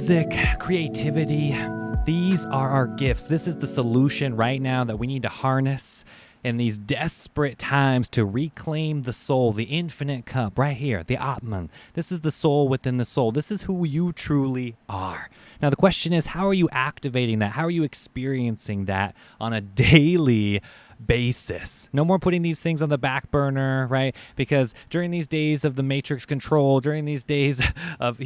music, creativity. These are our gifts. This is the solution right now that we need to harness in these desperate times to reclaim the soul, the infinite cup right here, the Atman. This is the soul within the soul. This is who you truly are. Now, the question is, how are you activating that? How are you experiencing that on a daily basis? No more putting these things on the back burner, right? Because during these days of the matrix control, during these days of,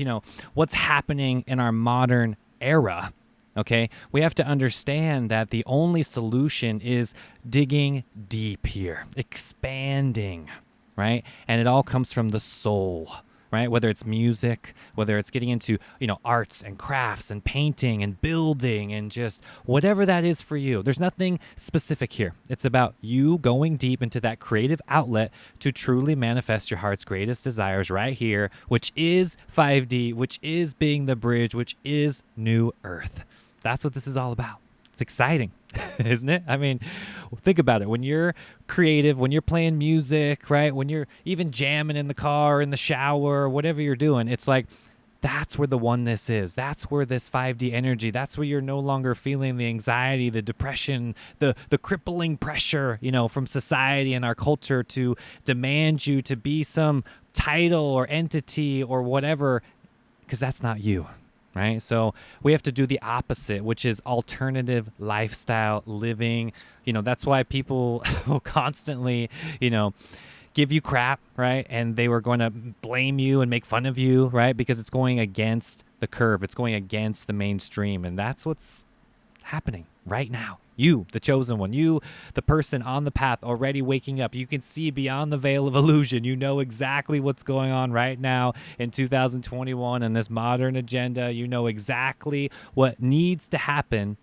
what's happening in our modern era, okay, we have to understand that the only solution is digging deep here, expanding, right? And it all comes from the soul, right? Whether it's music, whether it's getting into, arts and crafts and painting and building and just whatever that is for you. There's nothing specific here. It's about you going deep into that creative outlet to truly manifest your heart's greatest desires right here, which is 5D, which is being the bridge, which is New Earth. That's what this is all about. It's exciting, isn't it? I mean, think about it. When you're creative, when you're playing music, right? When you're even jamming in the car, in the shower, whatever you're doing, it's like, that's where the oneness is. That's where this 5D energy, that's where you're no longer feeling the anxiety, the depression, the crippling pressure, from society and our culture to demand you to be some title or entity or whatever, because that's not you. Right? So we have to do the opposite, which is alternative lifestyle living. That's why people will constantly, give you crap, right? And they were going to blame you and make fun of you, right? Because it's going against the curve. It's going against the mainstream. And that's what's happening right now. You, the chosen one, you, the person on the path already waking up. You can see beyond the veil of illusion. You know exactly what's going on right now in 2021 and this modern agenda. You know exactly what needs to happen.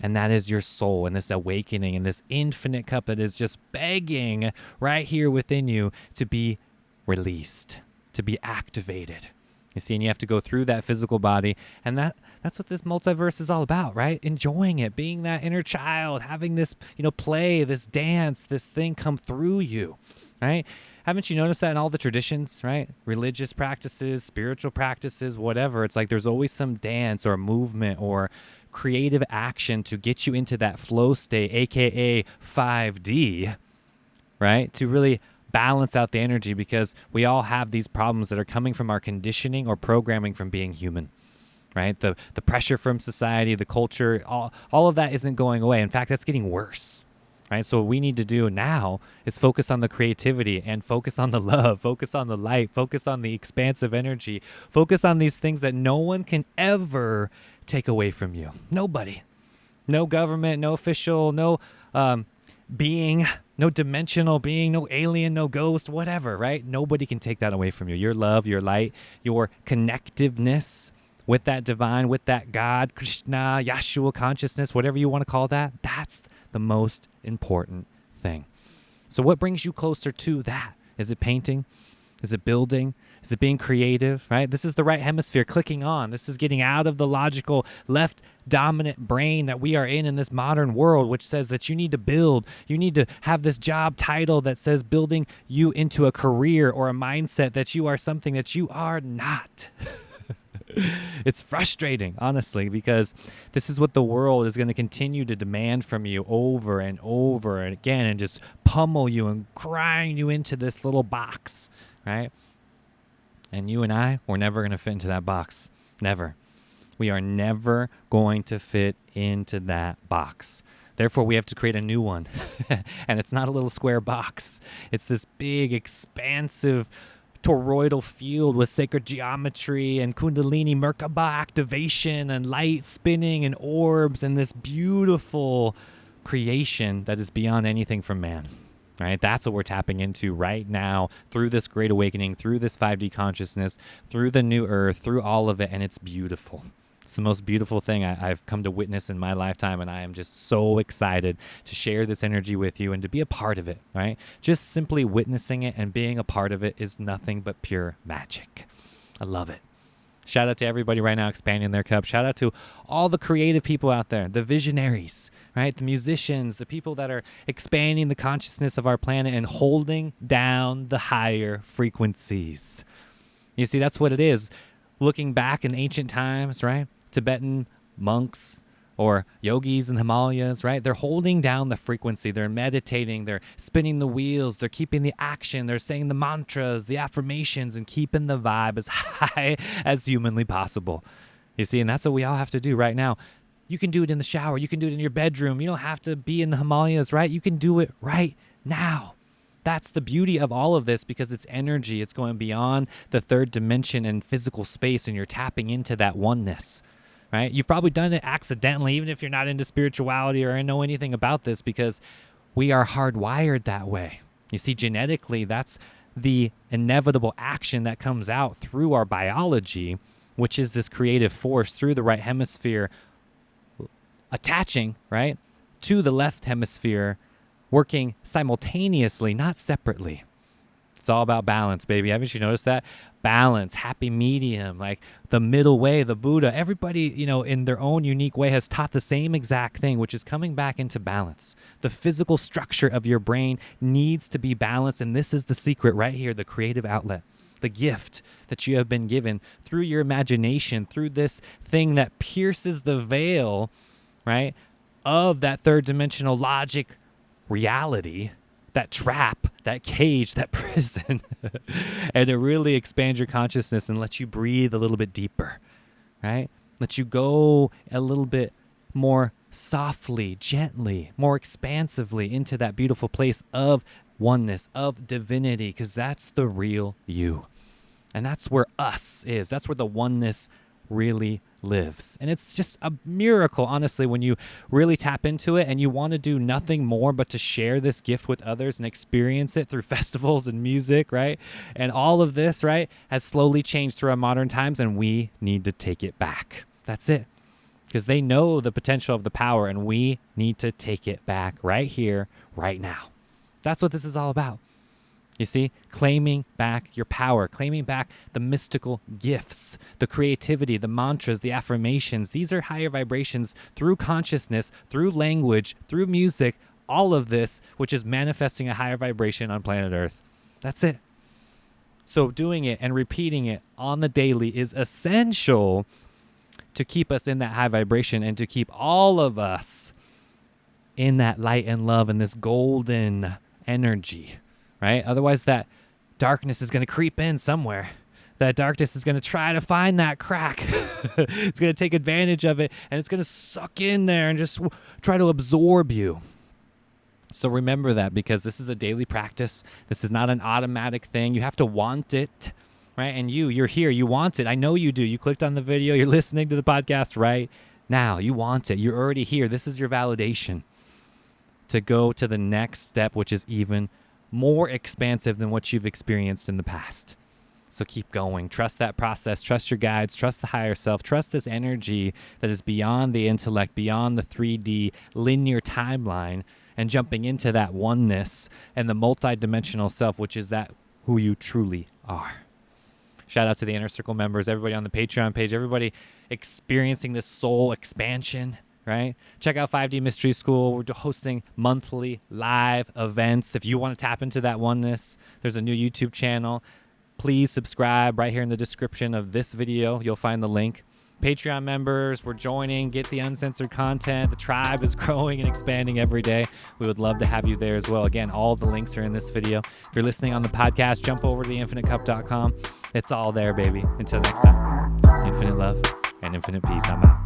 And that is your soul and this awakening and this infinite cup that is just begging right here within you to be released, to be activated. You see, and you have to go through that physical body, and that's what this multiverse is all about, right? Enjoying it, being that inner child, having this, play, this dance, this thing come through you, right? Haven't you noticed that in all the traditions, right? Religious practices, spiritual practices, whatever. It's like there's always some dance or movement or creative action to get you into that flow state, aka 5D, right? To really balance out the energy, because we all have these problems that are coming from our conditioning or programming from being human, right? The pressure from society, the culture, all of that isn't going away. In fact, that's getting worse, right? So what we need to do now is focus on the creativity and focus on the love, focus on the light, focus on the expansive energy, focus on these things that no one can ever take away from you. Nobody, no government, no official, no being, no dimensional being, no alien, no ghost, whatever, right? Nobody can take that away from you. Your love, your light, your connectiveness with that divine, with that God, Krishna, Yeshua consciousness, whatever you want to call that, that's the most important thing. So what brings you closer to that? Is it painting? Is it building? Is it being creative, right? This is the right hemisphere clicking on. This is getting out of the logical left dominant brain that we are in this modern world, which says that you need to build. You need to have this job title that says building you into a career or a mindset that you are something that you are not. It's frustrating, honestly, because this is what the world is going to continue to demand from you over and over and again, and just pummel you and grind you into this little box, right? And you and I, we're never going to fit into that box. Never. We are never going to fit into that box. Therefore, we have to create a new one. And it's not a little square box. It's this big, expansive toroidal field with sacred geometry and Kundalini Merkaba activation and light spinning and orbs and this beautiful creation that is beyond anything from man. Right? That's what we're tapping into right now through this great awakening, through this 5D consciousness, through the new earth, through all of it. And it's beautiful. It's the most beautiful thing I've come to witness in my lifetime. And I am just so excited to share this energy with you and to be a part of it, right? Just simply witnessing it and being a part of it is nothing but pure magic. I love it. Shout out to everybody right now expanding their cup. Shout out to all the creative people out there, the visionaries, right? The musicians, the people that are expanding the consciousness of our planet and holding down the higher frequencies. You see, that's what it is. Looking back in ancient times, right? Tibetan monks or yogis in the Himalayas, right? They're holding down the frequency. They're meditating. They're spinning the wheels. They're keeping the action. They're saying the mantras, the affirmations, and keeping the vibe as high as humanly possible. You see, and that's what we all have to do right now. You can do it in the shower. You can do it in your bedroom. You don't have to be in the Himalayas, right? You can do it right now. That's the beauty of all of this, because it's energy. It's going beyond the third dimension and physical space, and you're tapping into that oneness. Right? You've probably done it accidentally, even if you're not into spirituality or know anything about this, because we are hardwired that way. You see, genetically, that's the inevitable action that comes out through our biology, which is this creative force through the right hemisphere attaching, right, to the left hemisphere, working simultaneously, not separately. It's all about balance, baby. Haven't you noticed that? Balance, happy medium, like the middle way, the Buddha. Everybody, in their own unique way has taught the same exact thing, which is coming back into balance. The physical structure of your brain needs to be balanced, and this is the secret right here, the creative outlet, the gift that you have been given through your imagination, through this thing that pierces the veil, right, of that third dimensional logic reality, that trap, that cage, that prison, and it really expands your consciousness and lets you breathe a little bit deeper, right? Let you go a little bit more softly, gently, more expansively into that beautiful place of oneness, of divinity, because that's the real you. And that's where us is. That's where the oneness really lives. And it's just a miracle, honestly, when you really tap into it and you want to do nothing more but to share this gift with others and experience it through festivals and music, right? And all of this, right, has slowly changed through our modern times, and we need to take it back. That's it. Because they know the potential of the power, and we need to take it back right here, right now. That's what this is all about. You see, claiming back your power, claiming back the mystical gifts, the creativity, the mantras, the affirmations. These are higher vibrations through consciousness, through language, through music, all of this, which is manifesting a higher vibration on planet Earth. That's it. So doing it and repeating it on the daily is essential to keep us in that high vibration and to keep all of us in that light and love and this golden energy. Right? Otherwise, that darkness is going to creep in somewhere. That darkness is going to try to find that crack. It's going to take advantage of it, and it's going to suck in there and just try to absorb you. So remember that, because this is a daily practice. This is not an automatic thing. You have to want it, right? And you're here. You want it. I know you do. You clicked on the video. You're listening to the podcast right now. You want it. You're already here. This is your validation to go to the next step, which is even more expansive than what you've experienced in the past. So keep going. Trust that process. Trust your guides. Trust the higher self. Trust this energy that is beyond the intellect, beyond the 3D linear timeline, and jumping into that oneness and the multidimensional self, which is that who you truly are. Shout out to the Inner Circle members, everybody on the Patreon page, everybody experiencing this soul expansion. Right? Check out 5D Mystery School. We're hosting monthly live events. If you want to tap into that oneness, there's a new YouTube channel. Please subscribe right here in the description of this video. You'll find the link. Patreon members, we're joining. Get the uncensored content. The tribe is growing and expanding every day. We would love to have you there as well. Again, all the links are in this video. If you're listening on the podcast, jump over to theinfinitecup.com. It's all there, baby. Until next time, infinite love and infinite peace. I'm out.